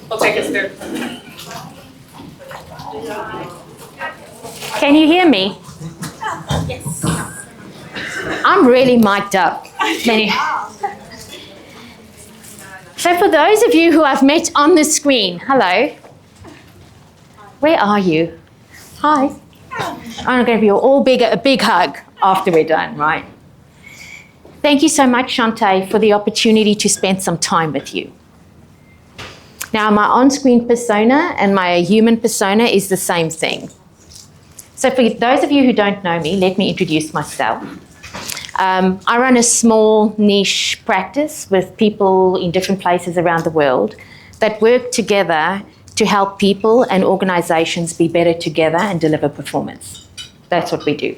We'll take us through. Can you hear me? Yes. I'm really mic'd up. So for those of you who I've met on the screen, hello. Where are you? Hi. I'm going to give you all a big hug after we're done, right? Thank you so much, Shantae, for the opportunity to spend some time with you. Now, my on-screen persona and my human persona is the same thing. So for those of you who don't know me, let me introduce myself. I run a small niche practice with people in different places around the world that work together to help people and organizations be better together and deliver performance. That's what we do.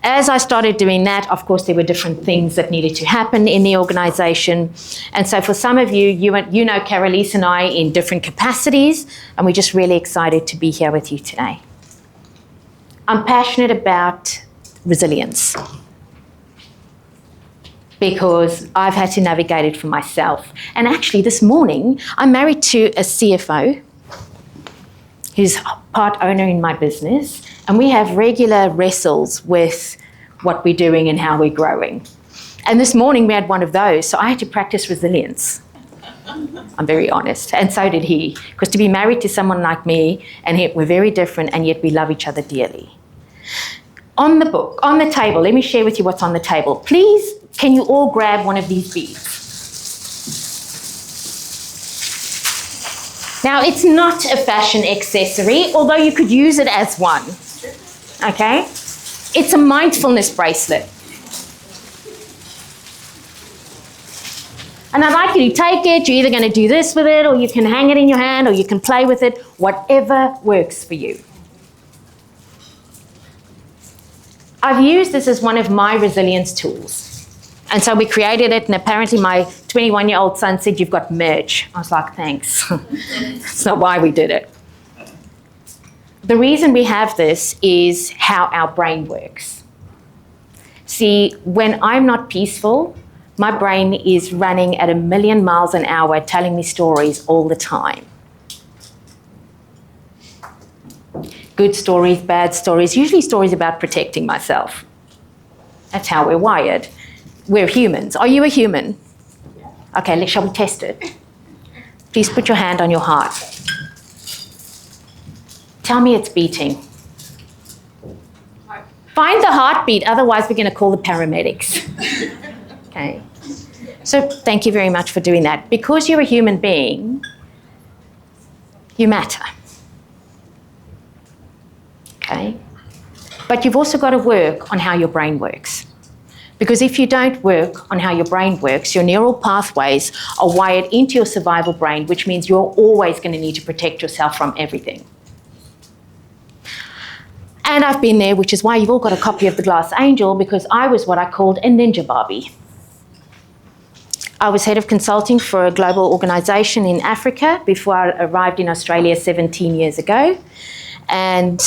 As I started doing that, of course, there were different things that needed to happen in the organization. And so for some of you, you know Carolise and I in different capacities, and we're just really excited to be here with you today. I'm passionate about resilience because I've had to navigate it for myself. And actually this morning, I'm married to a CFO who's part owner in my business, and we have regular wrestles with what we're doing and how we're growing. And this morning we had one of those, so I had to practice resilience. I'm very honest, and so did he, because to be married to someone like me, and we're very different, and yet we love each other dearly. On the book, on the table, let me share with you what's on the table. Please, can you all grab one of these beads? Now, it's not a fashion accessory, although you could use it as one, okay? It's a mindfulness bracelet. And I'd like you to take it. You're either going to do this with it, or you can hang it in your hand, or you can play with it, whatever works for you. I've used this as one of my resilience tools. And so we created it, and apparently my 21-year-old son said, "You've got merch." I was like, thanks. That's not why we did it. The reason we have this is how our brain works. See, when I'm not peaceful, my brain is running at 1,000,000 miles an hour, telling me stories all the time. Good stories, bad stories, usually stories about protecting myself. That's how we're wired. We're humans. Are you a human? Okay, shall we test it? Please put your hand on your heart. Tell me it's beating. Find the heartbeat, otherwise we're going to call the paramedics. Okay. So thank you very much for doing that. Because you're a human being, you matter. Okay? But you've also got to work on how your brain works. Because if you don't work on how your brain works, your neural pathways are wired into your survival brain, which means you're always going to need to protect yourself from everything. And I've been there, which is why you've all got a copy of The Glass Angel, because I was what I called a ninja Barbie. I was head of consulting for a global organisation in Africa before I arrived in Australia 17 years ago. And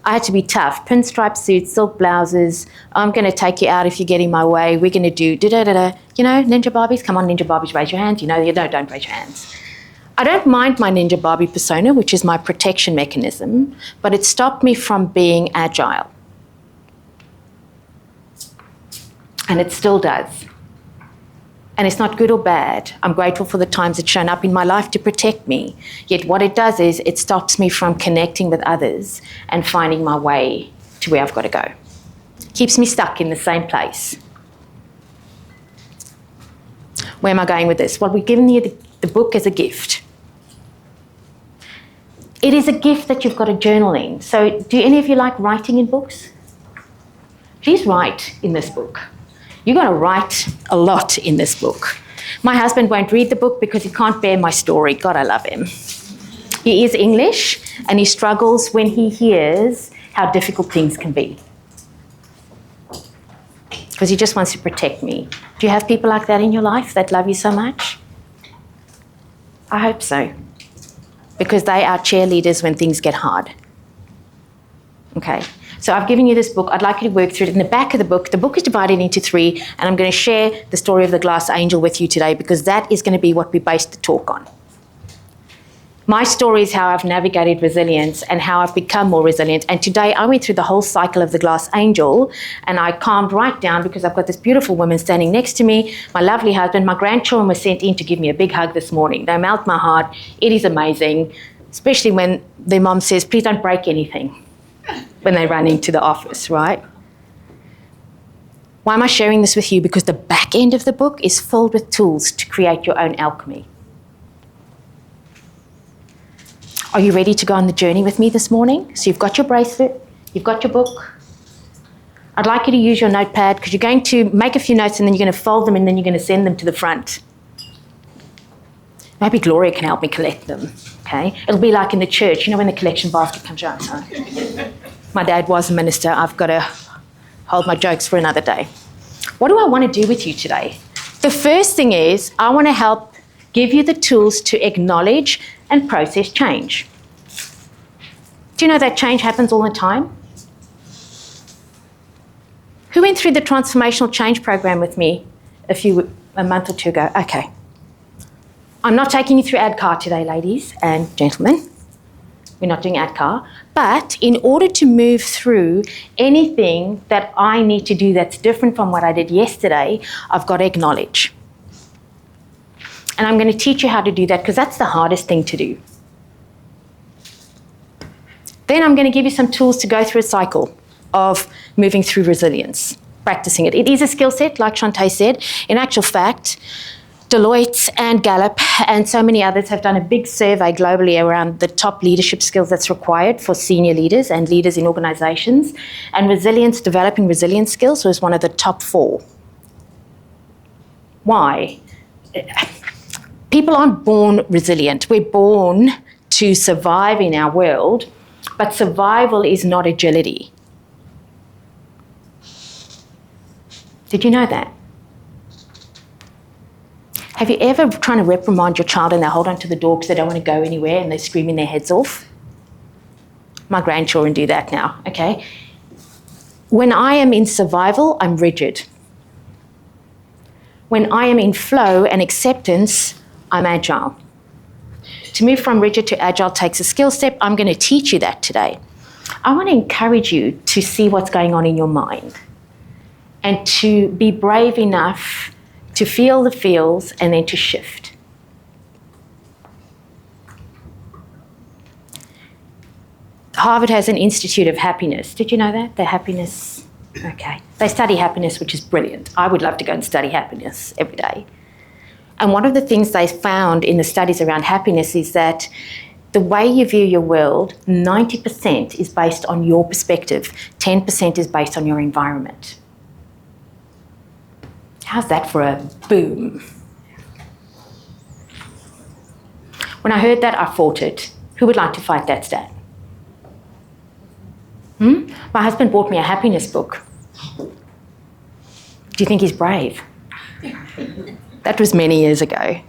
I had to be tough. Pinstripe suits, silk blouses. I'm going to take you out if you get in my way. We're going to do da-da-da-da. You know, ninja Barbies. Come on, ninja Barbies, raise your hands. You know, don't raise your hands. I don't mind my ninja Barbie persona, which is my protection mechanism, but it stopped me from being agile. And it still does. And it's not good or bad. I'm grateful for the times it's shown up in my life to protect me. Yet what it does is it stops me from connecting with others and finding my way to where I've got to go. Keeps me stuck in the same place. Where am I going with this? Well, we've given you the book as a gift. It is a gift that you've got to journal in. So do any of you like writing in books? Please write in this book. You're going to write a lot in this book. My husband won't read the book because he can't bear my story. God, I love him. He is English, and he struggles when he hears how difficult things can be. Because he just wants to protect me. Do you have people like that in your life that love you so much? I hope so. Because they are cheerleaders when things get hard. Okay. So I've given you this book. I'd like you to work through it. In the back of the book is divided into 3, and I'm going to share the story of the Glass Angel with you today because that is going to be what we base the talk on. My story is how I've navigated resilience and how I've become more resilient. And today I went through the whole cycle of the glass angel, and I calmed right down because I've got this beautiful woman standing next to me, my lovely husband. My grandchildren were sent in to give me a big hug this morning. They melt my heart. It is amazing, especially when their mom says, please don't break anything when they run into the office, right? Why am I sharing this with you? Because the back end of the book is filled with tools to create your own alchemy. Are you ready to go on the journey with me this morning? So you've got your bracelet, you've got your book. I'd like you to use your notepad because you're going to make a few notes and then you're going to fold them and then you're going to send them to the front. Maybe Gloria can help me collect them, okay? It'll be like in the church, you know, when the collection basket comes out. So. My dad was a minister. I've got to hold my jokes for another day. What do I want to do with you today? The first thing is I want to help give you the tools to acknowledge and process change. Do you know that change happens all the time? Who went through the transformational change program with me a month or two ago? Okay. I'm not taking you through ADCAR today, ladies and gentlemen. We're not doing ADCAR. But in order to move through anything that I need to do that's different from what I did yesterday, I've got to acknowledge. And I'm going to teach you how to do that because that's the hardest thing to do. Then I'm going to give you some tools to go through a cycle of moving through resilience, practicing it. It is a skill set, like Shantae said. In actual fact, Deloitte and Gallup and so many others have done a big survey globally around the top leadership skills that's required for senior leaders and leaders in organizations. And resilience, developing resilience skills was one of the top 4. Why? People aren't born resilient. We're born to survive in our world, but survival is not agility. Did you know that? Have you ever tried to reprimand your child and they hold onto the door because they don't want to go anywhere and they're screaming their heads off? My grandchildren do that now, okay? When I am in survival, I'm rigid. When I am in flow and acceptance, I'm agile. To move from rigid to agile takes a skill step. I'm going to teach you that today. I want to encourage you to see what's going on in your mind and to be brave enough to feel the feels and then to shift. Harvard has an Institute of Happiness. Did you know that? The happiness, okay. They study happiness, which is brilliant. I would love to go and study happiness every day. And one of the things they found in the studies around happiness is that the way you view your world, 90% is based on your perspective, 10% is based on your environment. How's that for a boom? When I heard that, I fought it. Who would like to fight that stat? My husband bought me a happiness book. Do you think he's brave? That was many years ago.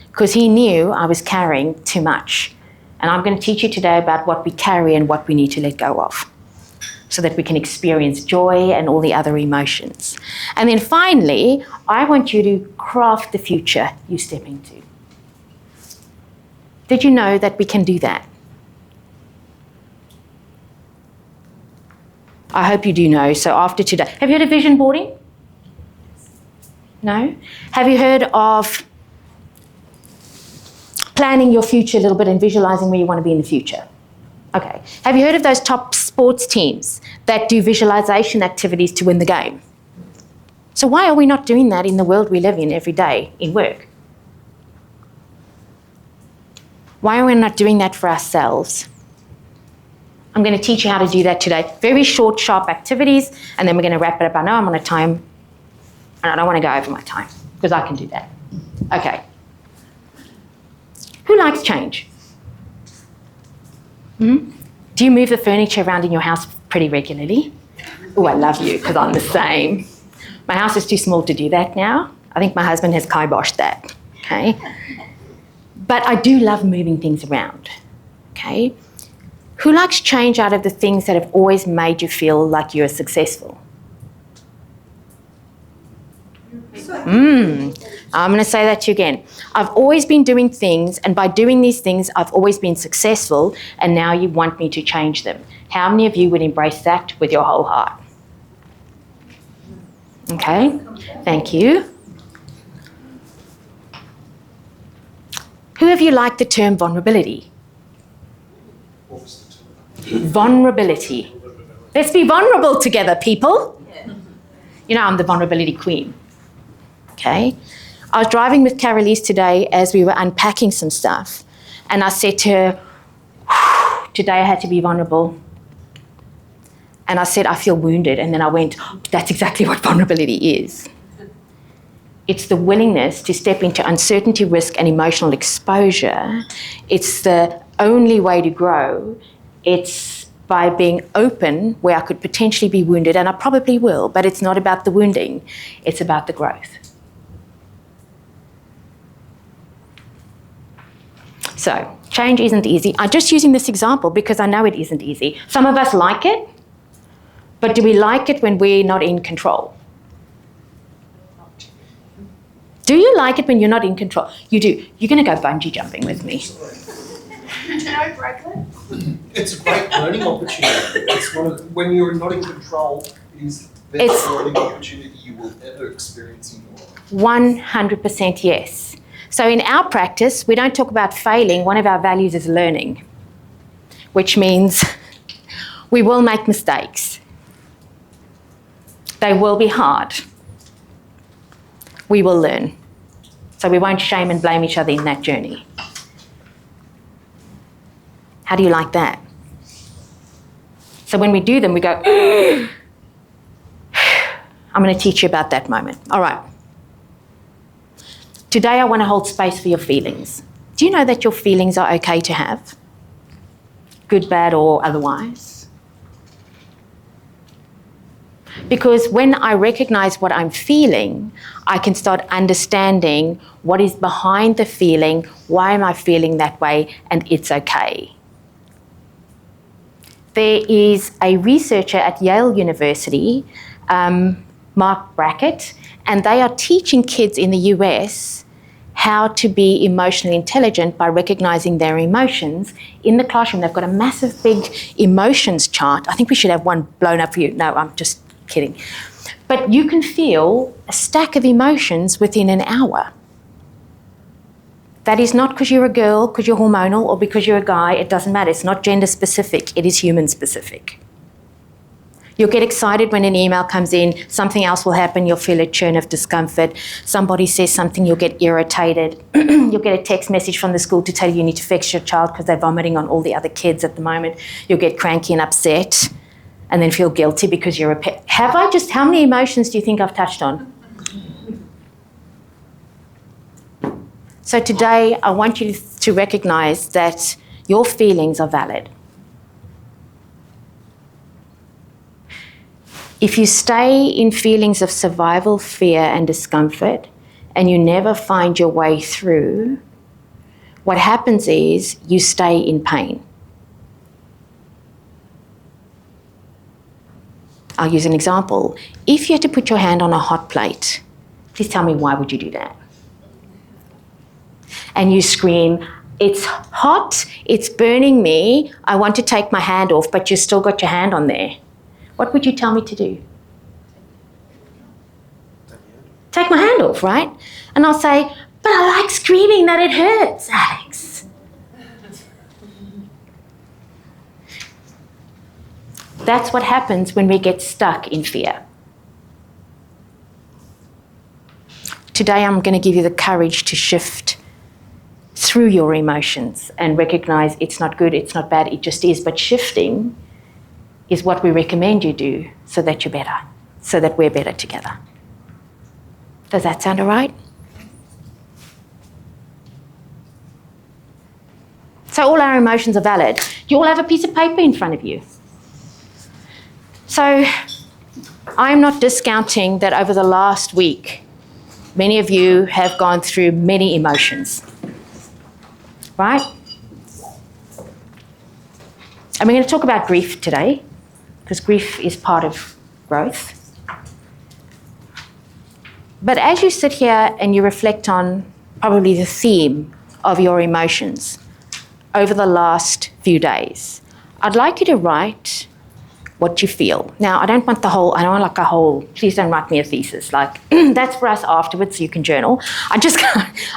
Because he knew I was carrying too much. And I'm going to teach you today about what we carry and what we need to let go of, so that we can experience joy and all the other emotions. And then finally, I want you to craft the future you step into. Did you know that we can do that? I hope you do know. So after today, have you heard of vision boarding? No? Have you heard of planning your future a little bit and visualizing where you want to be in the future? Okay. Have you heard of those top sports teams that do visualization activities to win the game? So why are we not doing that in the world we live in every day in work? Why are we not doing that for ourselves? I'm going to teach you how to do that today. Very short, sharp activities, and then we're going to wrap it up. I know I'm on a time, and I don't want to go over my time, because I can do that. Okay. Who likes change? Do you move the furniture around in your house pretty regularly? Oh, I love you, because I'm the same. My house is too small to do that now. I think my husband has kiboshed that, okay? But I do love moving things around, okay? Who likes change out of the things that have always made you feel like you're successful? I'm going to say that to you again. I've always been doing things, and by doing these things, I've always been successful, and now you want me to change them. How many of you would embrace that with your whole heart? Okay, thank you. Who of you like the term vulnerability? Vulnerability. Let's be vulnerable together, people. You know, I'm the vulnerability queen. Okay? I was driving with Carolise today as we were unpacking some stuff, and I said to her, today I had to be vulnerable. And I said, I feel wounded. And then I went, that's exactly what vulnerability is. It's the willingness to step into uncertainty, risk, and emotional exposure. It's the only way to grow. It's by being open where I could potentially be wounded, and I probably will, but it's not about the wounding. It's about the growth. So, change isn't easy. I'm just using this example because I know it isn't easy. Some of us like it, but do we like it when we're not in control? Do you like it when you're not in control? You do. You're going to go bungee jumping with me. It's a great learning opportunity. It's one of, when you're not in control, it is the best learning opportunity you will ever experience in your life. 100% yes. So in our practice, we don't talk about failing. One of our values is learning, which means we will make mistakes. They will be hard. We will learn. So we won't shame and blame each other in that journey. How do you like that? So when we do them, we go, I'm going to teach you about that moment. All right. Today I want to hold space for your feelings. Do you know that your feelings are okay to have? Good, bad, or otherwise? Because when I recognize what I'm feeling, I can start understanding what is behind the feeling, why am I feeling that way, and it's okay. There is a researcher at Yale University, Mark Brackett, and they are teaching kids in the US how to be emotionally intelligent by recognizing their emotions. In the classroom, they've got a massive big emotions chart. I think we should have one blown up for you. No, I'm just kidding. But you can feel a stack of emotions within an hour. That is not because you're a girl, because you're hormonal, or because you're a guy. It doesn't matter. It's not gender specific. It is human specific. You'll get excited when an email comes in. Something else will happen. You'll feel a churn of discomfort. Somebody says something, you'll get irritated. You'll get a text message from the school to tell you need to fix your child because they're vomiting on all the other kids at the moment. You'll get cranky and upset and then feel guilty because you're a pet. How many emotions do you think I've touched on? So today, I want you to recognize that your feelings are valid. If you stay in feelings of survival, fear, and discomfort, and you never find your way through, what happens is you stay in pain. I'll use an example. If you had to put your hand on a hot plate, please tell me, why would you do that? And you scream, it's hot, it's burning me, I want to take my hand off, but you've still got your hand on there. What would you tell me to do? Take my hand off, right? And I'll say, but I like screaming that it hurts, Alex. That's what happens when we get stuck in fear. Today I'm going to give you the courage to shift through your emotions and recognize it's not good, it's not bad, it just is. But shifting is what we recommend you do so that you're better, so that we're better together. Does that sound all right? So all our emotions are valid. You all have a piece of paper in front of you. So I'm not discounting that over the last week, many of you have gone through many emotions, right? And we're going to talk about grief today, because grief is part of growth. But as you sit here and you reflect on probably the theme of your emotions over the last few days, I'd like you to write what you feel. Now, I don't want please don't write me a thesis, that's for us afterwards, you can journal. I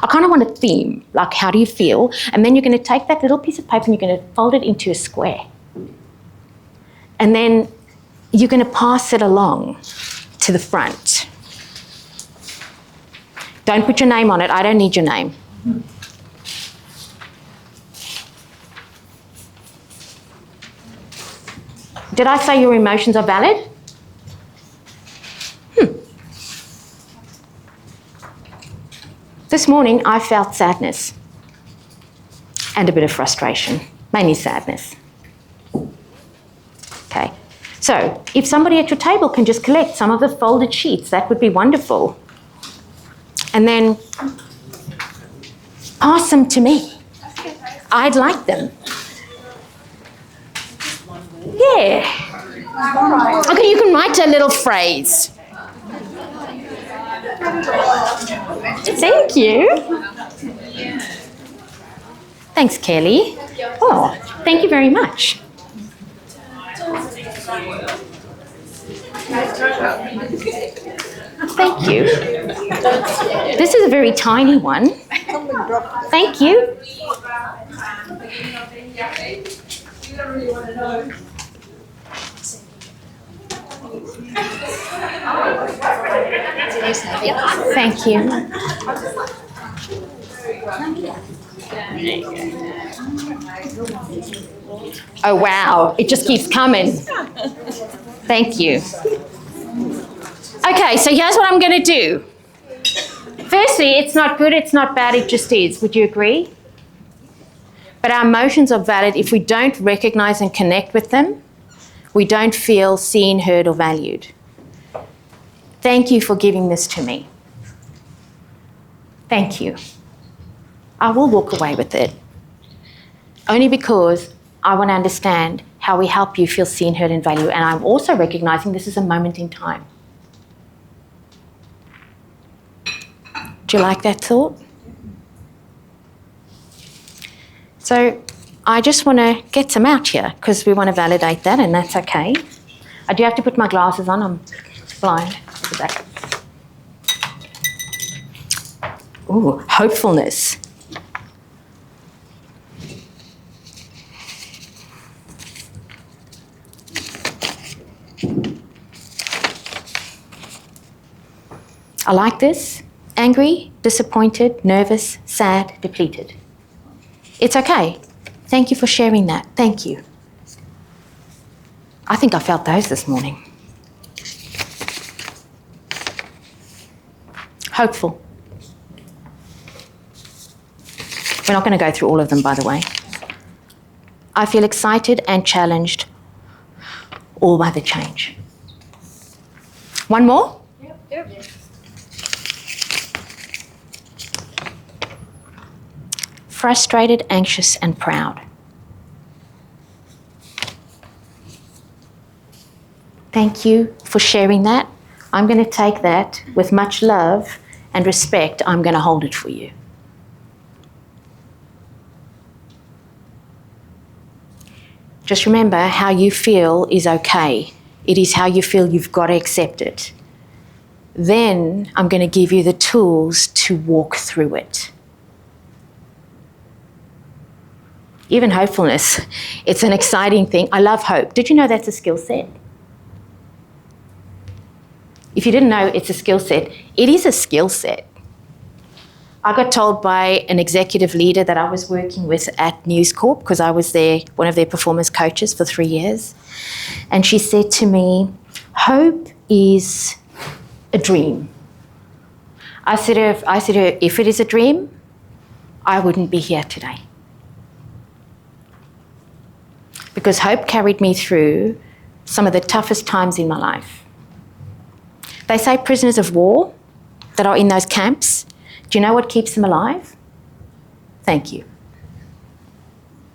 kind of want a theme, like how do you feel? And then you're going to take that little piece of paper and you're going to fold it into a square. And then you're going to pass it along to the front. Don't put your name on it, I don't need your name. Did I say your emotions are valid? This morning I felt sadness and a bit of frustration, mainly sadness. Okay, so if somebody at your table can just collect some of the folded sheets, that would be wonderful. And then pass them to me. I'd like them. Yeah. Okay, you can write a little phrase. Thank you. Thanks, Kelly. Oh, thank you very much. Thank you. This is a very tiny one. Thank you. Thank you. Oh, wow. It just keeps coming. Thank you. Okay, so here's what I'm going to do. Firstly, it's not good, it's not bad, it just is. Would you agree? But our emotions are valid. If we don't recognize and connect with them, we don't feel seen, heard, or valued. Thank you for giving this to me. Thank you. I will walk away with it. Only because I want to understand how we help you feel seen, heard, and valued. And I'm also recognizing this is a moment in time. Do you like that thought? So I just want to get some out here because we want to validate that, and that's okay. I do have to put my glasses on. I'm blind. Ooh, hopefulness. I like this. Angry, disappointed, nervous, sad, depleted. It's okay. Thank you for sharing that. Thank you. I think I felt those this morning. Hopeful. We're not going to go through all of them, by the way. I feel excited and challenged all by the change. One more? Yep. Frustrated, anxious, and proud. Thank you for sharing that. I'm going to take that with much love and respect. I'm going to hold it for you. Just remember, how you feel is okay. It is how you feel. You've got to accept it. Then I'm going to give you the tools to walk through it. Even hopefulness, it's an exciting thing. I love hope. Did you know that's a skill set? If you didn't know it's a skill set, it is a skill set. I got told by an executive leader that I was working with at News Corp, because I was one of their performance coaches for 3 years. And she said to me, hope is a dream. I said to her, if it is a dream, I wouldn't be here today. Because hope carried me through some of the toughest times in my life. They say prisoners of war that are in those camps, do you know what keeps them alive? Thank you.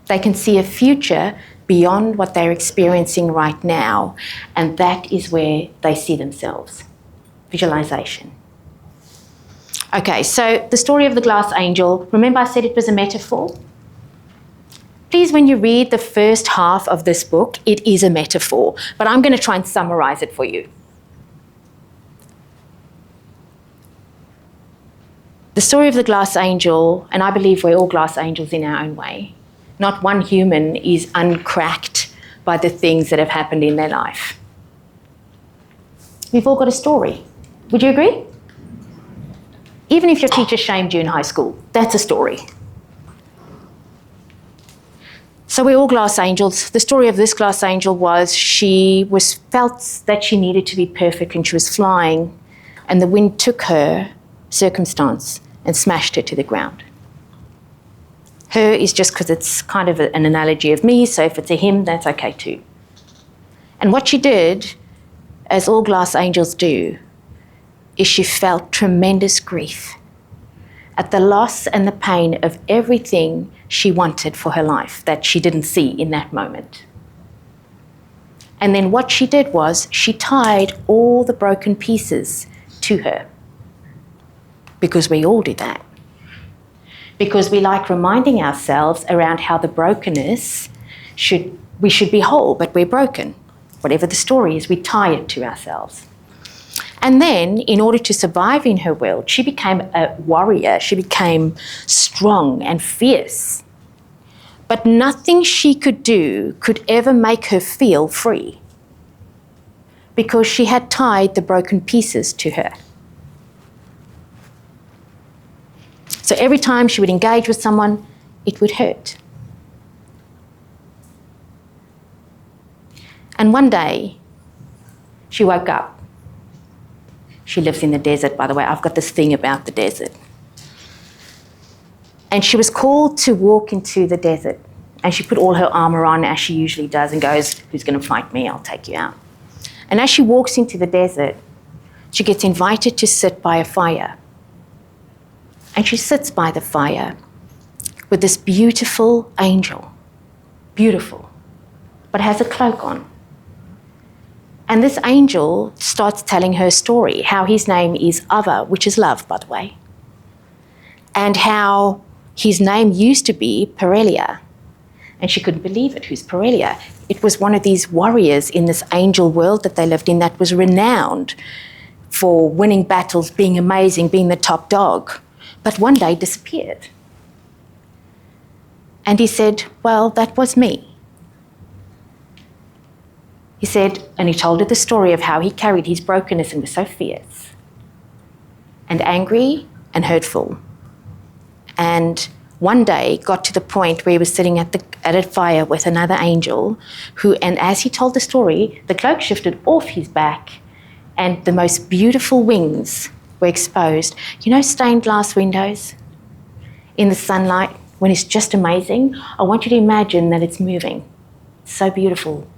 They can see a future beyond what they're experiencing right now, and that is where they see themselves. Visualization. Okay, so the story of the glass angel, remember I said it was a metaphor? Please, when you read the first half of this book, it is a metaphor, but I'm going to try and summarize it for you. The story of the glass angel, and I believe we're all glass angels in our own way. Not one human is uncracked by the things that have happened in their life. We've all got a story. Would you agree? Even if your teacher shamed you in high school, that's a story. So we're all glass angels. The story of this glass angel was she felt that she needed to be perfect and she was flying, and the wind took her circumstance and smashed her to the ground. Her is just because it's kind of an analogy of me, so if it's a him, that's okay too. And what she did, as all glass angels do, is she felt tremendous grief at the loss and the pain of everything she wanted for her life that she didn't see in that moment. And then what she did was she tied all the broken pieces to her. Because we all do that. Because we like reminding ourselves around how the brokenness we should be whole, but we're broken. Whatever the story is, we tie it to ourselves. And then, in order to survive in her world, she became a warrior. She became strong and fierce. But nothing she could do could ever make her feel free, because she had tied the broken pieces to her. So every time she would engage with someone, it would hurt. And one day, she woke up. She lives in the desert, by the way. I've got this thing about the desert. And she was called to walk into the desert. And she put all her armor on, as she usually does, and goes, "Who's going to fight me? I'll take you out." And as she walks into the desert, she gets invited to sit by a fire. And she sits by the fire with this beautiful angel. Beautiful. But has a cloak on. And this angel starts telling her story, how his name is Ava, which is love, by the way. And how his name used to be Perelia. And she couldn't believe it. Who's Perelia? It was one of these warriors in this angel world that they lived in that was renowned for winning battles, being amazing, being the top dog. But one day disappeared. And he said, "Well, that was me." He said, and he told her the story of how he carried his brokenness and was so fierce and angry and hurtful. And one day got to the point where he was sitting at a fire with another angel who, and as he told the story, the cloak shifted off his back and the most beautiful wings were exposed. You know stained glass windows in the sunlight when it's just amazing? I want you to imagine that it's moving. It's so beautiful.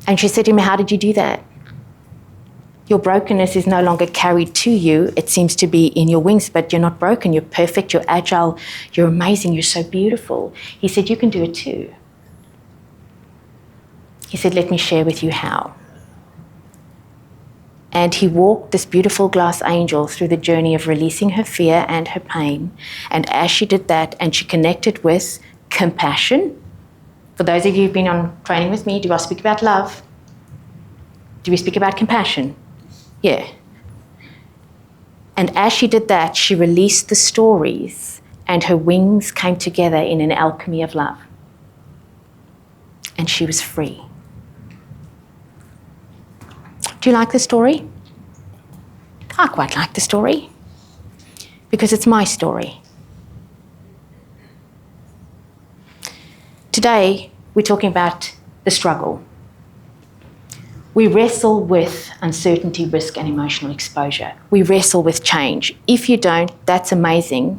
And she said to him, "How did you do that? Your brokenness is no longer carried to you. It seems to be in your wings, but you're not broken. You're perfect. You're agile. You're amazing. You're so beautiful." He said, "You can do it too." He said, "Let me share with you how." And he walked this beautiful glass angel through the journey of releasing her fear and her pain. And as she did that, and she connected with compassion. For those of you who've been on training with me, do I speak about love? Do we speak about compassion? Yeah. And as she did that, she released the stories and her wings came together in an alchemy of love. And she was free. Do you like the story? I quite like the story because it's my story. Today, we're talking about the struggle. We wrestle with uncertainty, risk, and emotional exposure. We wrestle with change. If you don't, that's amazing.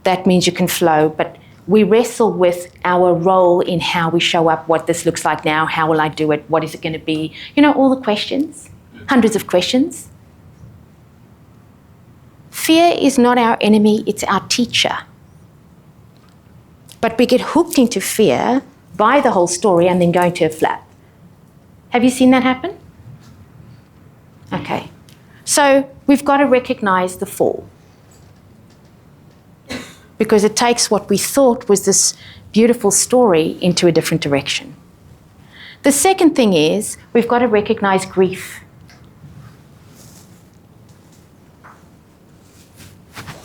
That means you can flow, but we wrestle with our role in how we show up, what this looks like now, how will I do it, what is it going to be? You know, all the questions, hundreds of questions. Fear is not our enemy, it's our teacher. But we get hooked into fear, buy the whole story, and then go into a flap. Have you seen that happen? Okay. So we've got to recognize the fall, because it takes what we thought was this beautiful story into a different direction. The second thing is we've got to recognize grief.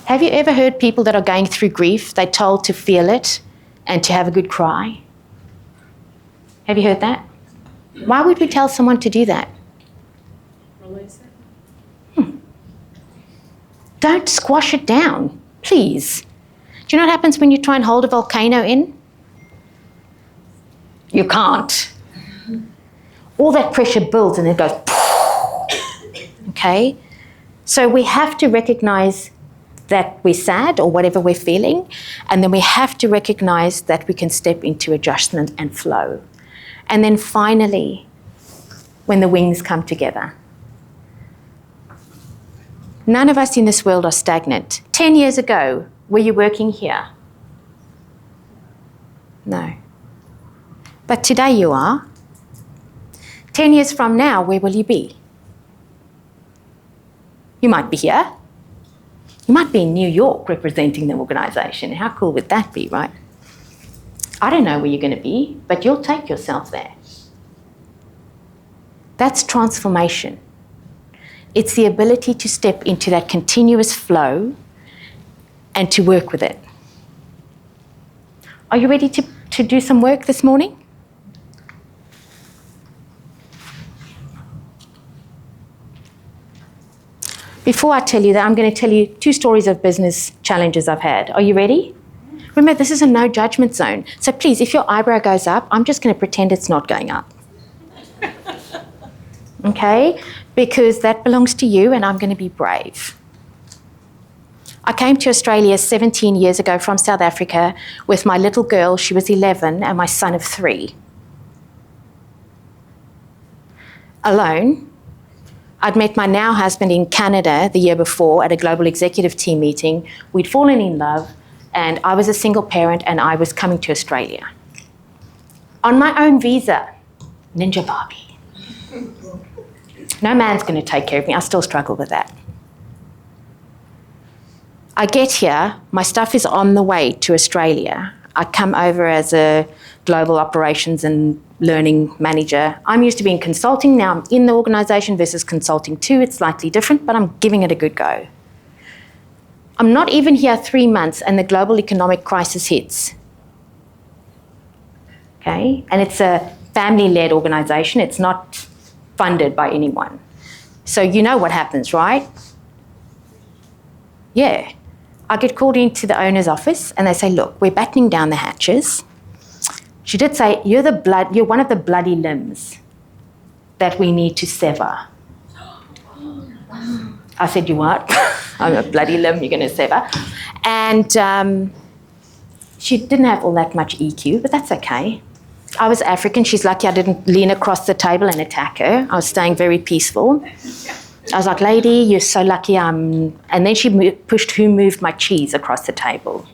Have you ever heard people that are going through grief, they're told to feel it and to have a good cry? Have you heard that? Why would we tell someone to do that? Release it. Don't squash it down, please. Do you know what happens when you try and hold a volcano in? You can't. All that pressure builds and it goes, okay? So we have to recognize that we're sad or whatever we're feeling, and then we have to recognize that we can step into adjustment and flow. And then finally, when the wings come together. None of us in this world are stagnant. 10 years ago, were you working here? No. But today you are. 10 years from now, where will you be? You might be here. You might be in New York representing the organisation. How cool would that be, right? I don't know where you're going to be, but you'll take yourself there. That's transformation. It's the ability to step into that continuous flow and to work with it. Are you ready to do some work this morning? Before I tell you that, I'm going to tell you 2 stories of business challenges I've had. Are you ready? Remember, this is a no judgment zone. So please, if your eyebrow goes up, I'm just going to pretend it's not going up. Okay? Because that belongs to you and I'm going to be brave. I came to Australia 17 years ago from South Africa with my little girl, she was 11, and my son of 3. Alone. I'd met my now husband in Canada the year before at a global executive team meeting. We'd fallen in love, and I was a single parent, and I was coming to Australia. On my own visa, Ninja Barbie. No man's going to take care of me. I still struggle with that. I get here, my stuff is on the way to Australia. I come over as a global operations and learning manager. I'm used to being consulting. Now I'm in the organisation versus consulting too. It's slightly different, but I'm giving it a good go. I'm not even here 3 months and the global economic crisis hits. Okay? And it's a family-led organisation. It's not funded by anyone. So you know what happens, right? Yeah. I get called into the owner's office and they say, look, we're battening down the hatches. She did say, you're one of the bloody limbs that we need to sever. I said, you what? I'm a bloody limb you're going to sever. And she didn't have all that much EQ, but that's okay. I was African. She's lucky I didn't lean across the table and attack her. I was staying very peaceful. I was like, lady, you're so lucky. And then she moved my cheese across the table.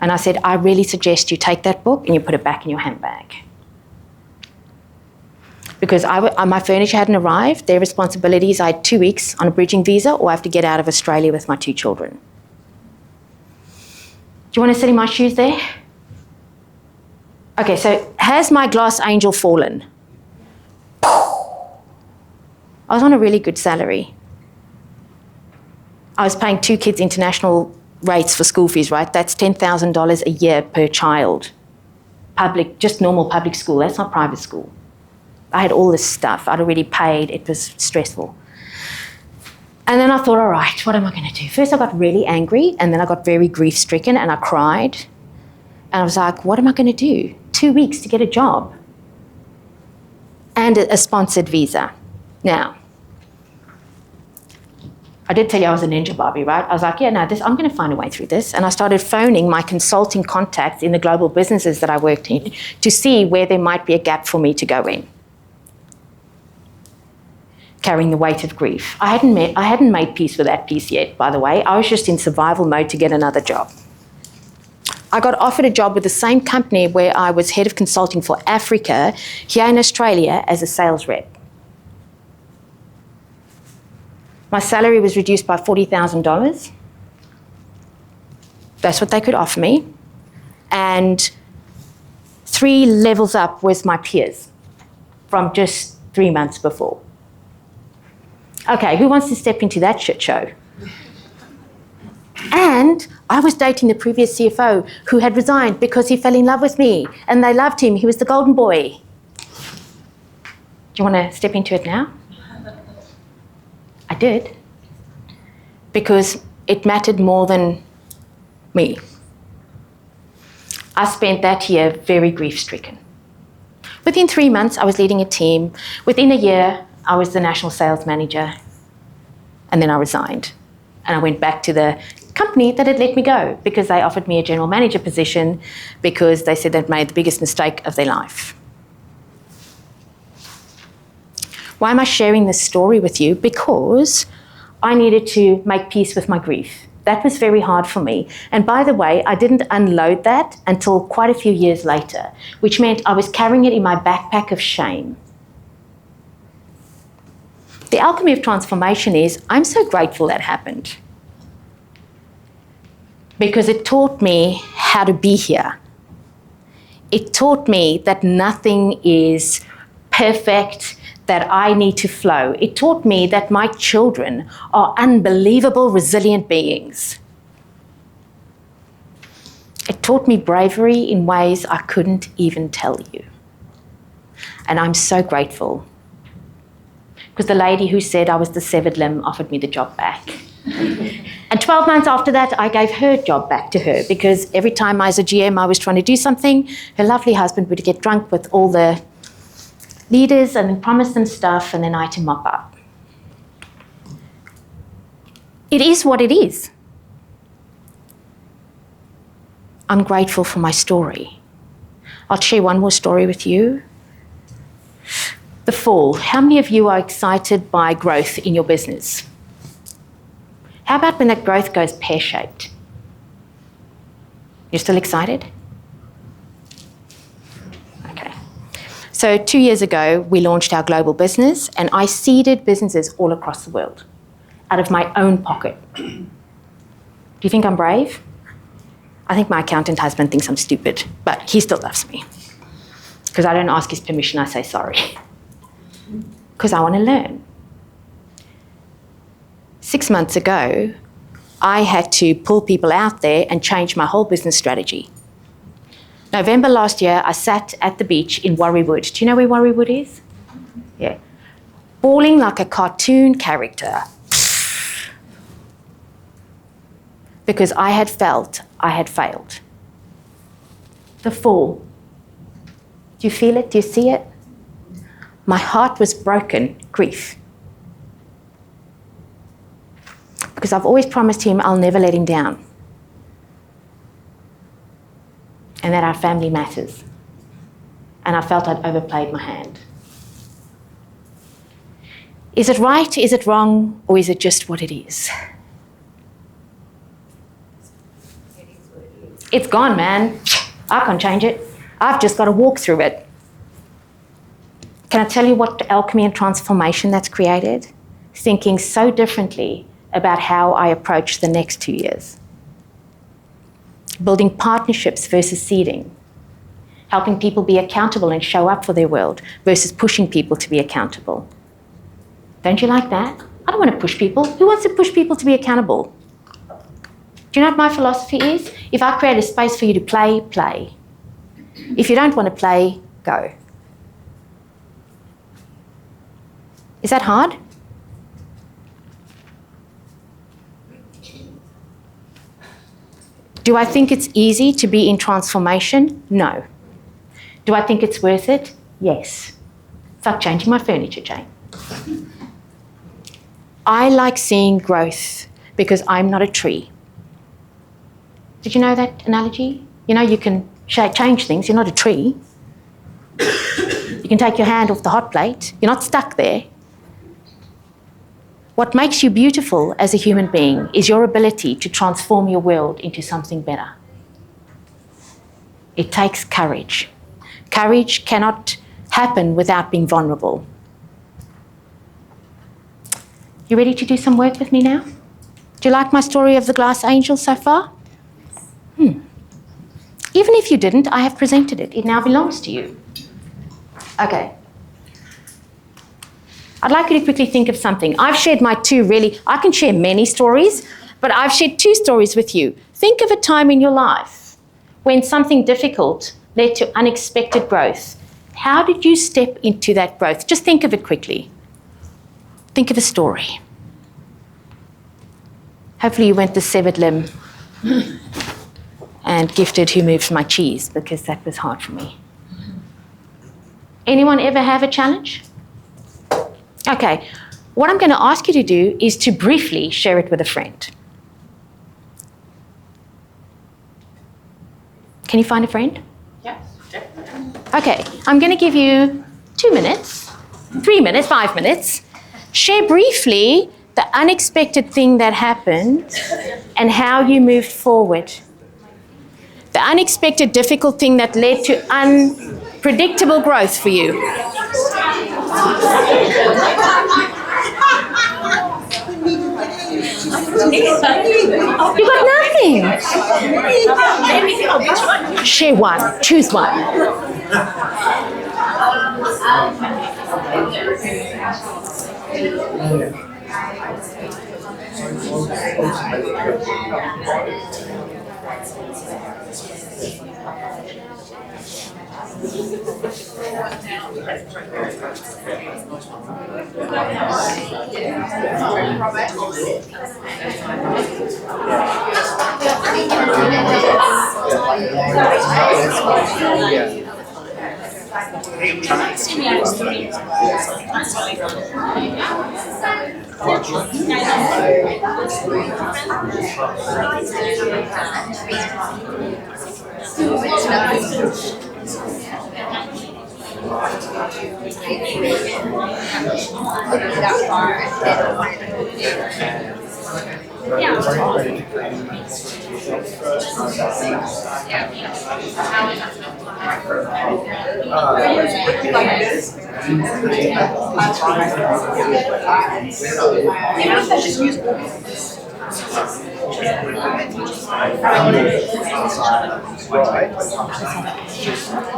And I said, I really suggest you take that book and you put it back in your handbag. Because my furniture hadn't arrived. Their responsibilities, I had 2 weeks on a bridging visa or I have to get out of Australia with my 2 children. Do you want to sit in my shoes there? Okay, so has my glass angel fallen? I was on a really good salary. I was paying 2 kids international rates for school fees, right? That's $10,000 a year per child. Public, just normal public school. That's not private school. I had all this stuff. I'd already paid. It was stressful. And then I thought, all right, what am I going to do? First I got really angry and then I got very grief-stricken and I cried. And I was like, what am I going to do? 2 weeks to get a job. And a sponsored visa. Now, I did tell you I was a Ninja Barbie, right? I was like, yeah, no, I'm going to find a way through this. And I started phoning my consulting contacts in the global businesses that I worked in to see where there might be a gap for me to go in. Carrying the weight of grief. I hadn't made peace with that piece yet, by the way. I was just in survival mode to get another job. I got offered a job with the same company where I was head of consulting for Africa here in Australia as a sales rep. My salary was reduced by $40,000. That's what they could offer me. And 3 levels up was my peers from just 3 months before. Okay, who wants to step into that shit show? And I was dating the previous CFO who had resigned because he fell in love with me and they loved him. He was the golden boy. Do you want to step into it now? I did. Because it mattered more than me. I spent that year very grief-stricken. Within 3 months, I was leading a team. Within a year, I was the national sales manager. And then I resigned. And I went back to the company that had let me go because they offered me a general manager position because they said they'd made the biggest mistake of their life. Why am I sharing this story with you? Because I needed to make peace with my grief. That was very hard for me. And by the way, I didn't unload that until quite a few years later, which meant I was carrying it in my backpack of shame. The alchemy of transformation is, I'm so grateful that happened. Because it taught me how to be here. It taught me that nothing is perfect, that I need to flow. It taught me that my children are unbelievable, resilient beings. It taught me bravery in ways I couldn't even tell you. And I'm so grateful. Because the lady who said I was the severed limb offered me the job back. And 12 months after that, I gave her job back to her because every time as a GM I was trying to do something, her lovely husband would get drunk with all the leaders and then promise them stuff and then I had to mop up. It is what it is. I'm grateful for my story. I'll share one more story with you. The fall. How many of you are excited by growth in your business? How about when that growth goes pear-shaped? You're still excited? Okay. So 2 years ago, we launched our global business and I seeded businesses all across the world out of my own pocket. Do you think I'm brave? I think my accountant husband thinks I'm stupid, but he still loves me. Because I don't ask his permission, I say sorry. Because I want to learn. 6 months ago, I had to pull people out there and change my whole business strategy. November last year, I sat at the beach in Warriewood. Do you know where Warriewood is? Yeah. Bawling like a cartoon character. Because I had felt I had failed. The fall. Do you feel it? Do you see it? My heart was broken, grief. Because I've always promised him I'll never let him down. And that our family matters. And I felt I'd overplayed my hand. Is it right? Is it wrong? Or is it just what it is? It's gone, man. I can't change it. I've just got to walk through it. Can I tell you what alchemy and transformation that's created? Thinking so differently about how I approach the next 2 years. Building partnerships versus seeding. Helping people be accountable and show up for their world versus pushing people to be accountable. Don't you like that? I don't want to push people. Who wants to push people to be accountable? Do you know what my philosophy is? If I create a space for you to play, play. If you don't want to play, go. Is that hard? Do I think it's easy to be in transformation? No. Do I think it's worth it? Yes. It's like changing my furniture chain. I like seeing growth because I'm not a tree. Did you know that analogy? You know, you can change things. You're not a tree. You can take your hand off the hot plate. You're not stuck there. What makes you beautiful as a human being is your ability to transform your world into something better. It takes courage. Courage cannot happen without being vulnerable. You ready to do some work with me now? Do you like my story of the glass angel so far? Even if you didn't, I have presented it. It now belongs to you. Okay. I'd like you to quickly think of something. I've shared my two I can share many stories, but I've shared two stories with you. Think of a time in your life when something difficult led to unexpected growth. How did you step into that growth? Just think of it quickly. Think of a story. Hopefully you went the severed limb and gifted who moved my cheese, because that was hard for me. Anyone ever have a challenge? Okay, what I'm going to ask you to do is to briefly share it with a friend. Can you find a friend? Yes, definitely. Okay, I'm going to give you 2 minutes, 3 minutes, 5 minutes. Share briefly the unexpected thing that happened and how you moved forward. The unexpected difficult thing that led to unpredictable growth for you. You got nothing. Share one. Choose one.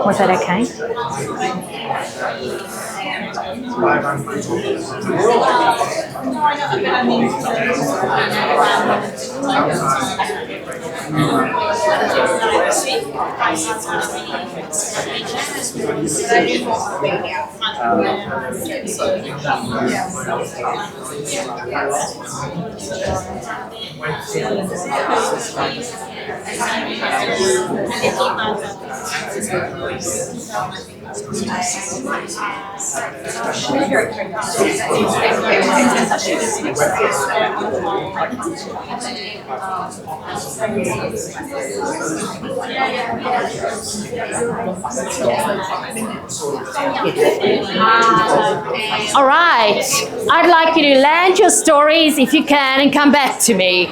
Was that okay? All right. I'd like you to land your stories if you can and come back to me.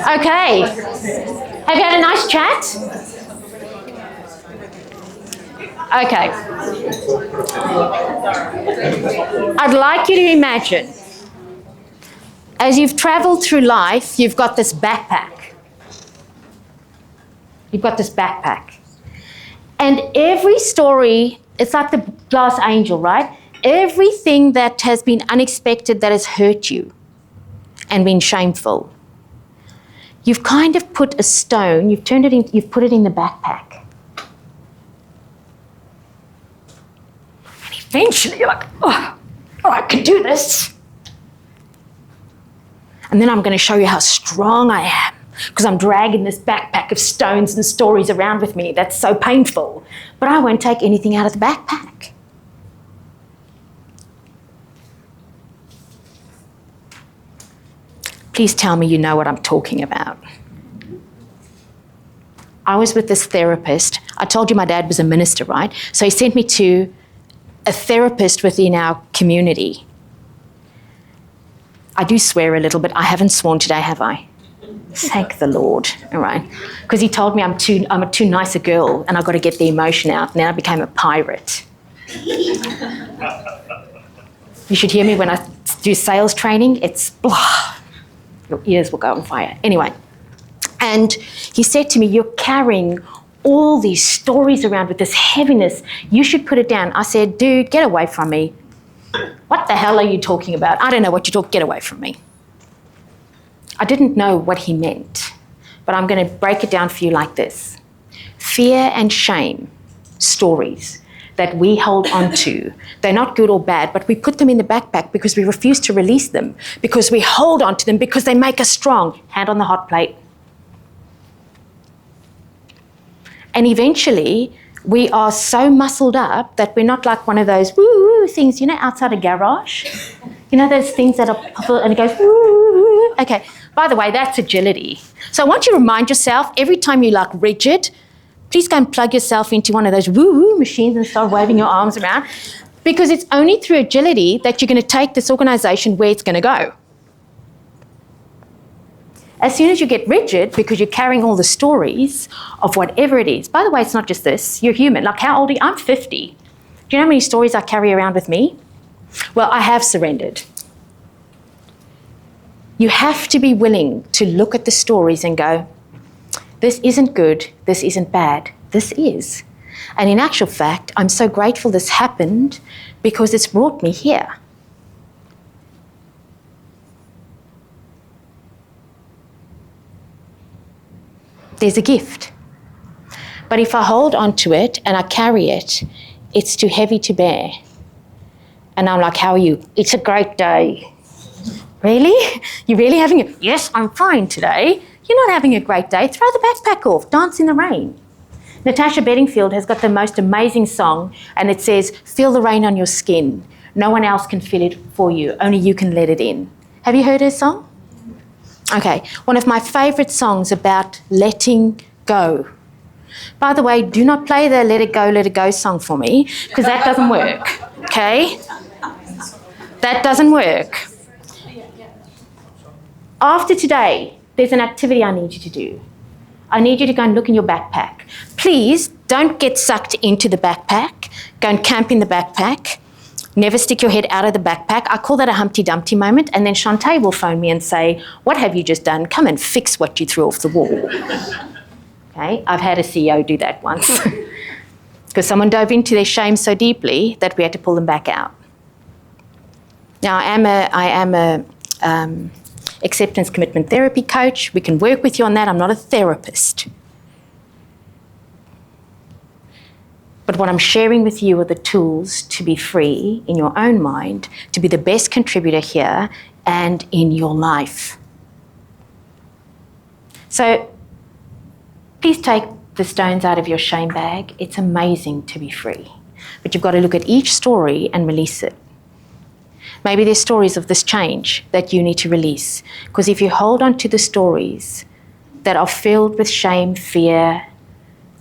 Okay. Have you had a nice chat? Okay. I'd like you to imagine, as you've traveled through life, you've got this backpack. You've got this backpack. And every story, it's like the glass angel, right? Everything that has been unexpected, that has hurt you and been shameful, you've kind of put a stone, you've put it in the backpack. And eventually you're like, oh, I can do this. And then I'm going to show you how strong I am because I'm dragging this backpack of stones and stories around with me. That's so painful. But I won't take anything out of the backpack. Please tell me you know what I'm talking about. I was with this therapist. I told you my dad was a minister, right? So he sent me to a therapist within our community. I do swear a little bit. I haven't sworn today, have I? Thank the Lord, all right? Because he told me I'm a too nice a girl and I've got to get the emotion out. And then I became a pirate. You should hear me when I do sales training. It's blah. Your ears will go on fire. Anyway, and he said to me, you're carrying all these stories around with this heaviness. You should put it down. I said, dude, get away from me. What the hell are you talking about? I don't know what you're talking. Get away from me. I didn't know what he meant, but I'm going to break it down for you like this. Fear and shame stories that we hold on to, they're not good or bad, but we put them in the backpack because we refuse to release them, because we hold on to them because they make us strong. Hand on the hot plate. And eventually, we are so muscled up that we're not like one of those woo-woo things, you know, outside a garage. You know those things that are, and it goes woo-woo. Okay, by the way, that's agility. So I want you to remind yourself, every time you like rigid, please go and plug yourself into one of those woo-woo machines and start waving your arms around, because it's only through agility that you're going to take this organisation where it's going to go. As soon as you get rigid, because you're carrying all the stories of whatever it is. By the way, it's not just this. You're human. Like, how old are you? I'm 50. Do you know how many stories I carry around with me? Well, I have surrendered. You have to be willing to look at the stories and go, this isn't good, this isn't bad, this is. And in actual fact, I'm so grateful this happened because it's brought me here. There's a gift. But if I hold on to it and I carry it, it's too heavy to bear. And I'm like, how are you? It's a great day. Really? You're really having a... Yes, I'm fine today. You're not having a great day. Throw the backpack off. Dance in the rain. Natasha Bedingfield has got the most amazing song, and it says, feel the rain on your skin. No one else can feel it for you. Only you can let it in. Have you heard her song? Okay. One of my favourite songs about letting go. By the way, do not play the let it go song for me, because that doesn't work. Okay? That doesn't work. After today, there's an activity I need you to do. I need you to go and look in your backpack. Please don't get sucked into the backpack. Go and camp in the backpack. Never stick your head out of the backpack. I call that a Humpty Dumpty moment. And then Shantae will phone me and say, what have you just done? Come and fix what you threw off the wall. Okay, I've had a CEO do that once. Because someone dove into their shame so deeply that we had to pull them back out. Now, I am a acceptance commitment therapy coach. We can work with you on that. I'm not a therapist. But what I'm sharing with you are the tools to be free in your own mind, to be the best contributor here and in your life. So please take the stones out of your shame bag. It's amazing to be free. But you've got to look at each story and release it. Maybe there's stories of this change that you need to release. Because if you hold on to the stories that are filled with shame, fear,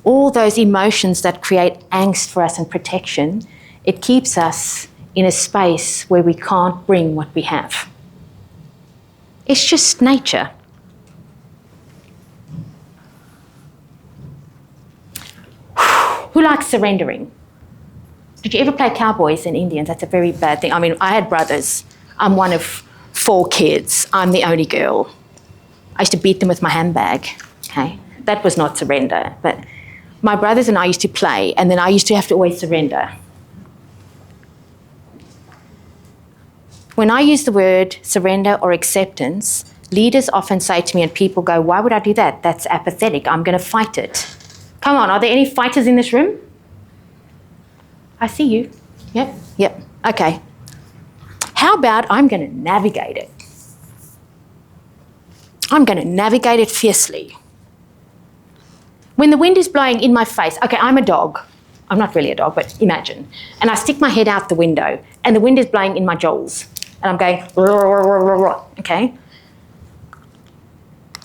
all those emotions that create angst for us and protection, it keeps us in a space where we can't bring what we have. It's just nature. Who likes surrendering? Did you ever play cowboys and Indians? That's a very bad thing. I mean, I had brothers. I'm one of 4 kids. I'm the only girl. I used to beat them with my handbag. Okay, that was not surrender. But my brothers and I used to play, and then I used to have to always surrender. When I use the word surrender or acceptance, leaders often say to me, and people go, why would I do that? That's apathetic. I'm going to fight it. Come on, are there any fighters in this room? I see you. Yep. Okay. How about I'm going to navigate it? I'm going to navigate it fiercely. When the wind is blowing in my face, okay, I'm a dog. I'm not really a dog, but imagine. And I stick my head out the window and the wind is blowing in my jaws. And I'm going, okay?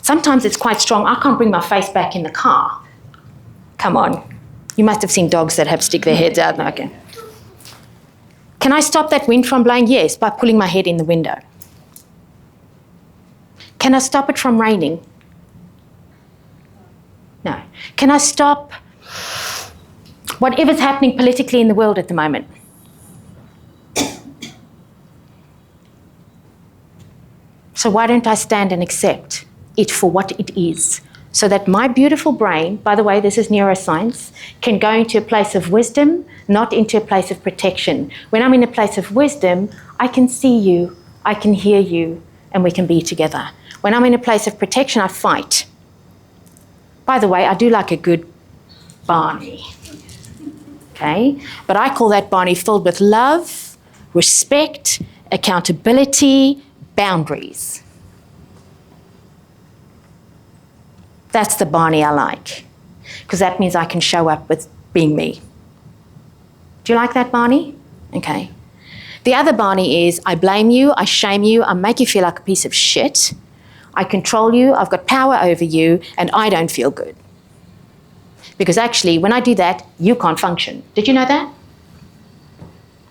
Sometimes it's quite strong. I can't bring my face back in the car. Come on. You must have seen dogs that have stick their heads out. Okay. Can I stop that wind from blowing? Yes, by pulling my head in the window. Can I stop it from raining? No. Can I stop whatever's happening politically in the world at the moment? So why don't I stand and accept it for what it is? So that my beautiful brain, by the way, this is neuroscience, can go into a place of wisdom, not into a place of protection. When I'm in a place of wisdom, I can see you, I can hear you, and we can be together. When I'm in a place of protection, I fight. By the way, I do like a good Barney, okay? But I call that Barney filled with love, respect, accountability, boundaries. That's the Barney I like, because that means I can show up with being me. Do you like that Barney? Okay. The other Barney is I blame you, I shame you, I make you feel like a piece of shit, I control you, I've got power over you, and I don't feel good. Because actually, when I do that, you can't function. Did you know that?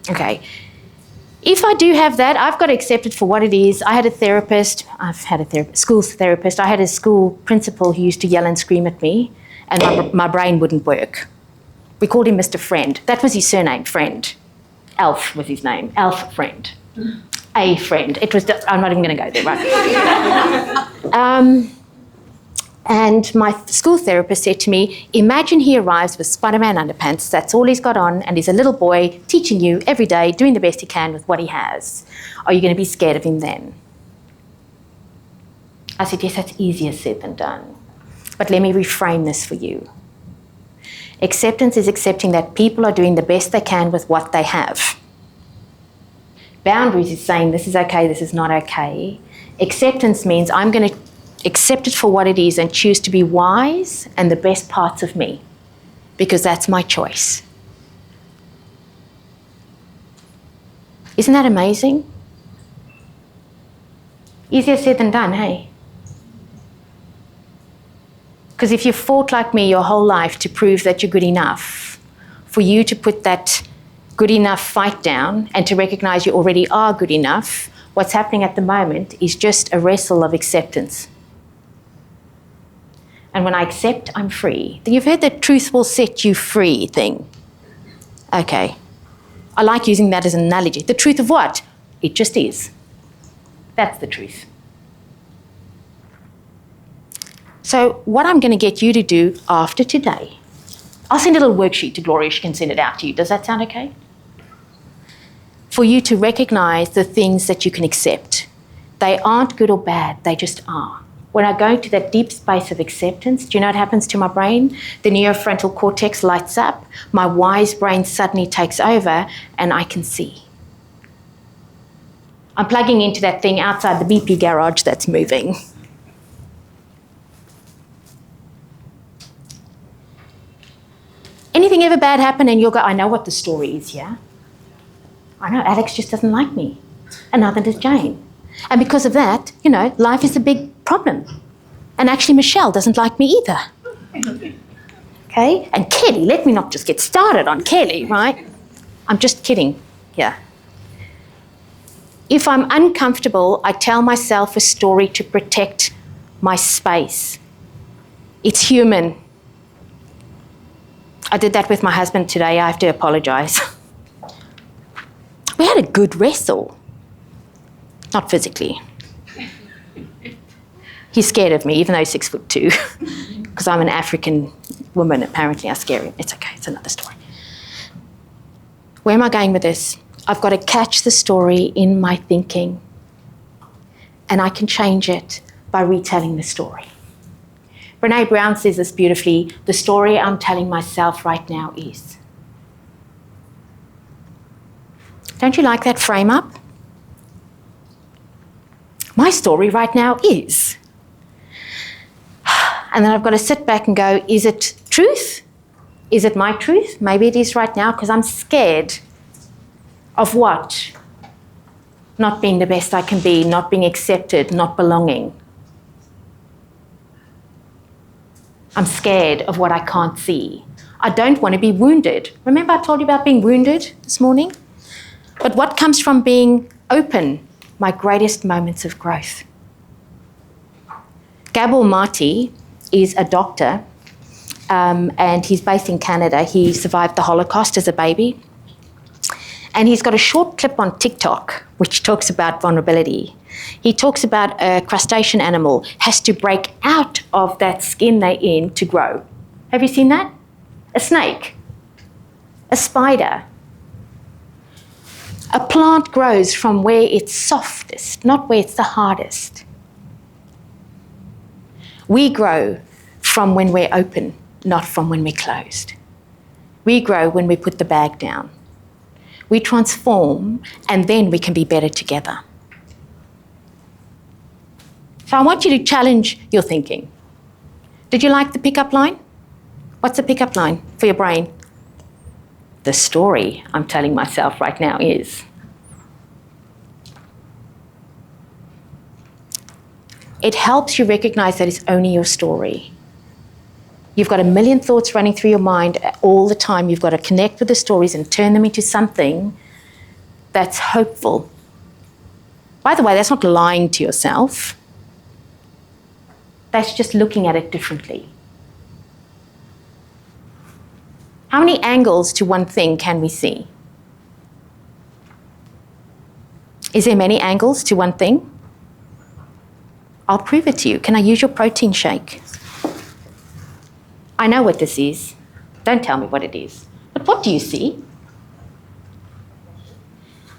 Okay. If I do have that, I've got to accept it for what it is. I've had a school therapist. I had a school principal who used to yell and scream at me, and my brain wouldn't work. We called him Mr. Friend. That was his surname, Friend. Alf was his name, Alf Friend. A friend. It was. I'm not even going to go there, right? And my school therapist said to me, imagine he arrives with Spider-Man underpants, that's all he's got on, and he's a little boy teaching you every day, doing the best he can with what he has. Are you going to be scared of him then? I said, yes, that's easier said than done. But let me reframe this for you. Acceptance is accepting that people are doing the best they can with what they have. Boundaries is saying this is okay, this is not okay. Acceptance means I'm going to accept it for what it is and choose to be wise and the best parts of me, because that's my choice. Isn't that amazing? Easier said than done, hey? Because if you've fought like me your whole life to prove that you're good enough, for you to put that good enough fight down and to recognize you already are good enough, what's happening at the moment is just a wrestle of acceptance. And when I accept, I'm free. You've heard the truth will set you free thing. Okay. I like using that as an analogy. The truth of what? It just is. That's the truth. So what I'm going to get you to do after today, I'll send a little worksheet to Gloria. She can send it out to you. Does that sound okay? For you to recognize the things that you can accept. They aren't good or bad. They just are. When I go into that deep space of acceptance, do you know what happens to my brain? The neurofrontal cortex lights up, my wise brain suddenly takes over, and I can see. I'm plugging into that thing outside the BP garage that's moving. Anything ever bad happen and you'll go, I know what the story is here. I know Alex just doesn't like me, and neither does Jane. And because of that, you know, life is a big problem. And actually, Michelle doesn't like me either. Okay? And Kelly, let me not just get started on Kelly, right? I'm just kidding. Yeah. If I'm uncomfortable, I tell myself a story to protect my space. It's human. I did that with my husband today. I have to apologize. We had a good wrestle. Not physically. He's scared of me, even though he's 6'2", because I'm an African woman. Apparently, I scare him. It's okay. It's another story. Where am I going with this? I've got to catch the story in my thinking, and I can change it by retelling the story. Brené Brown says this beautifully, the story I'm telling myself right now is. Don't you like that frame up? My story right now is. And then I've got to sit back and go, is it truth? Is it my truth? Maybe it is right now because I'm scared of what? Not being the best I can be, not being accepted, not belonging. I'm scared of what I can't see. I don't want to be wounded. Remember I told you about being wounded this morning? But what comes from being open? My greatest moments of growth. Gabor Mate is a doctor and he's based in Canada. He survived the Holocaust as a baby. And he's got a short clip on TikTok which talks about vulnerability. He talks about a crustacean animal has to break out of that skin they're in to grow. Have you seen that? A snake, a spider. A plant grows from where it's softest, not where it's the hardest. We grow from when we're open, not from when we're closed. We grow when we put the bag down. We transform, and then we can be better together. So I want you to challenge your thinking. Did you like the pickup line? What's the pickup line for your brain? The story I'm telling myself right now is. It helps you recognize that it's only your story. You've got a million thoughts running through your mind all the time. You've got to connect with the stories and turn them into something that's hopeful. By the way, that's not lying to yourself. That's just looking at it differently. How many angles to one thing can we see? Is there many angles to one thing? I'll prove it to you. Can I use your protein shake? I know what this is. Don't tell me what it is. But what do you see?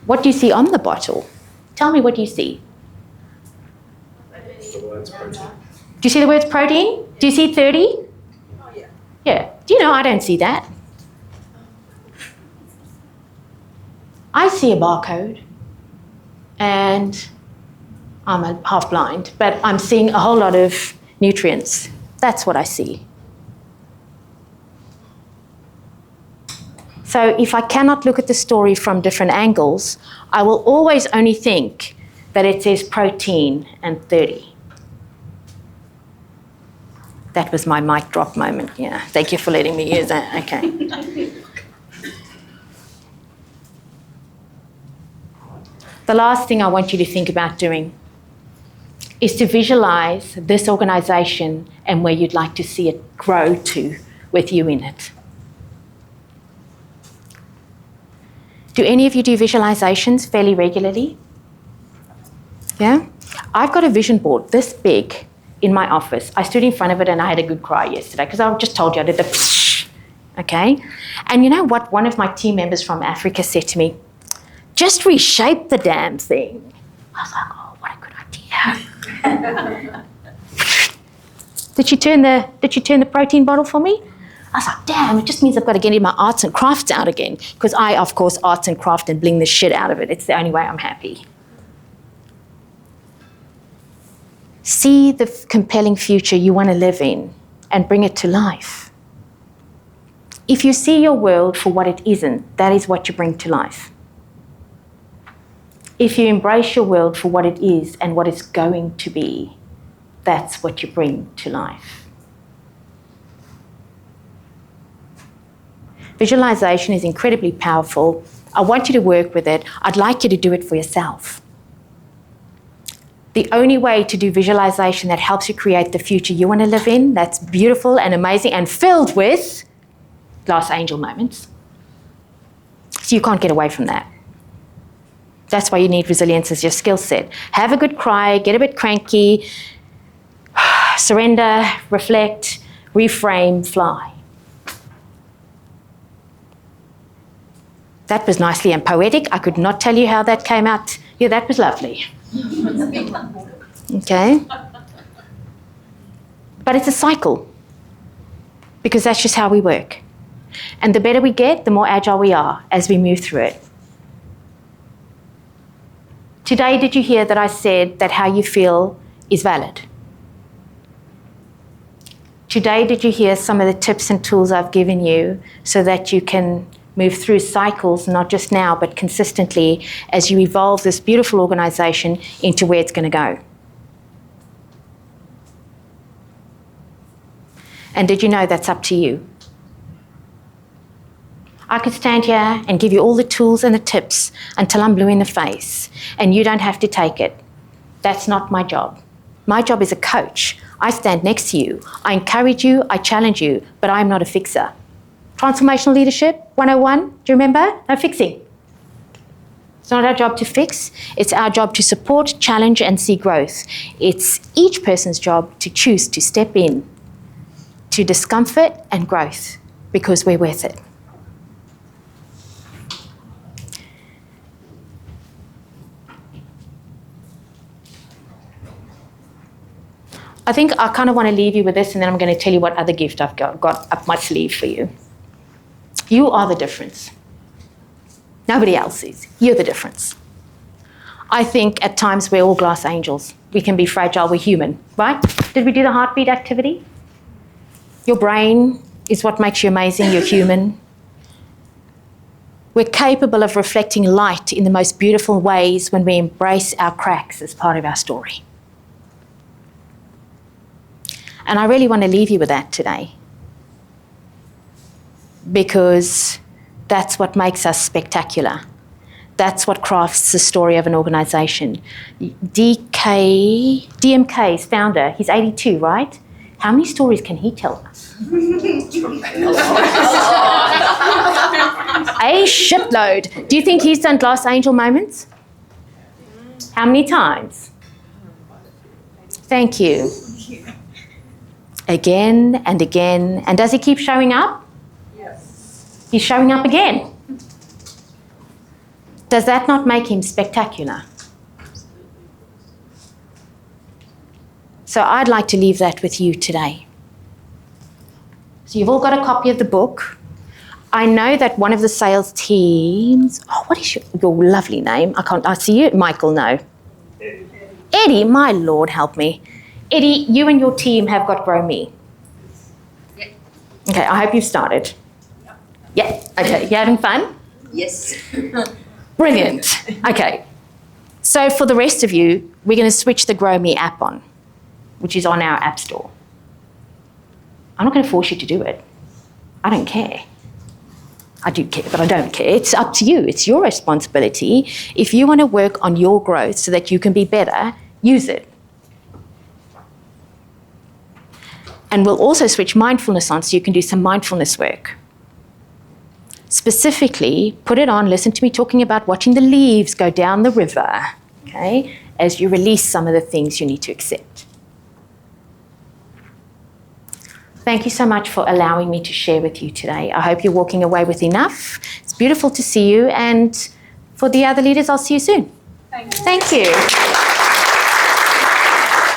What do you see on the bottle? Tell me what you see. The words protein. Do you see the words protein? Do you see 30? Oh, yeah. Yeah. Do you know I don't see that? I see a barcode and I'm half blind, but I'm seeing a whole lot of nutrients. That's what I see. So if I cannot look at the story from different angles, I will always only think that it says protein and 30. That was my mic drop moment, yeah. Thank you for letting me use that, okay. The last thing I want you to think about doing is to visualize this organization and where you'd like to see it grow to with you in it. Do any of you do visualizations fairly regularly? Yeah? I've got a vision board this big in my office. I stood in front of it and I had a good cry yesterday because I just told you I did the psh, okay? And you know what one of my team members from Africa said to me? Just reshape the damn thing. I was like, oh, what a good idea. Did you turn the protein bottle for me? I was like, damn, it just means I've got to get my arts and crafts out again because I, of course, arts and craft and bling the shit out of it. It's the only way I'm happy. See the compelling future you want to live in and bring it to life. If you see your world for what it isn't, that is what you bring to life. If you embrace your world for what it is and what it's going to be, that's what you bring to life. Visualization is incredibly powerful. I want you to work with it. I'd like you to do it for yourself. The only way to do visualization that helps you create the future you want to live in, that's beautiful and amazing and filled with glass angel moments. So you can't get away from that. That's why you need resilience as your skill set. Have a good cry, get a bit cranky, surrender, reflect, reframe, fly. That was nicely and poetic. I could not tell you how that came out. Yeah, that was lovely. Okay. But it's a cycle because that's just how we work. And the better we get, the more agile we are as we move through it. Today, did you hear that I said that how you feel is valid? Today, did you hear some of the tips and tools I've given you so that you can move through cycles, not just now, but consistently as you evolve this beautiful organisation into where it's going to go? And did you know that's up to you? I could stand here and give you all the tools and the tips until I'm blue in the face, and you don't have to take it. That's not my job. My job is a coach. I stand next to you. I encourage you, I challenge you, but I'm not a fixer. Transformational Leadership 101, do you remember? No fixing. It's not our job to fix. It's our job to support, challenge, and see growth. It's each person's job to choose to step in to discomfort and growth because we're worth it. I think I kind of want to leave you with this, and then I'm going to tell you what other gift I've got up my sleeve for you. You are the difference. Nobody else is. You're the difference. I think at times we're all glass angels. We can be fragile, we're human, right? Did we do the heartbeat activity? Your brain is what makes you amazing, you're human. We're capable of reflecting light in the most beautiful ways when we embrace our cracks as part of our story. And I really want to leave you with that today, because that's what makes us spectacular. That's what crafts the story of an organisation. DMK's founder, he's 82, right? How many stories can he tell us? A shitload. Do you think he's done glass angel moments? How many times? Thank you. Again and again. And does he keep showing up? Yes. He's showing up again. Does that not make him spectacular? So I'd like to leave that with you today. So you've all got a copy of the book. I know that one of the sales teams, what is your lovely name? I see you, Michael, no. Eddie, my Lord, help me. Eddie, you and your team have got Grow Me. Yeah. Okay, I hope you've started. Yeah, okay, you having fun? Yes. Brilliant. Okay, so for the rest of you, we're going to switch the Grow Me app on, which is on our app store. I'm not going to force you to do it. I don't care. I do care, but I don't care. It's up to you. It's your responsibility. If you want to work on your growth so that you can be better, use it. And we'll also switch mindfulness on so you can do some mindfulness work. Specifically, put it on, listen to me talking about watching the leaves go down the river, okay, as you release some of the things you need to accept. Thank you so much for allowing me to share with you today. I hope you're walking away with enough. It's beautiful to see you, and for the other leaders, I'll see you soon. Thank you.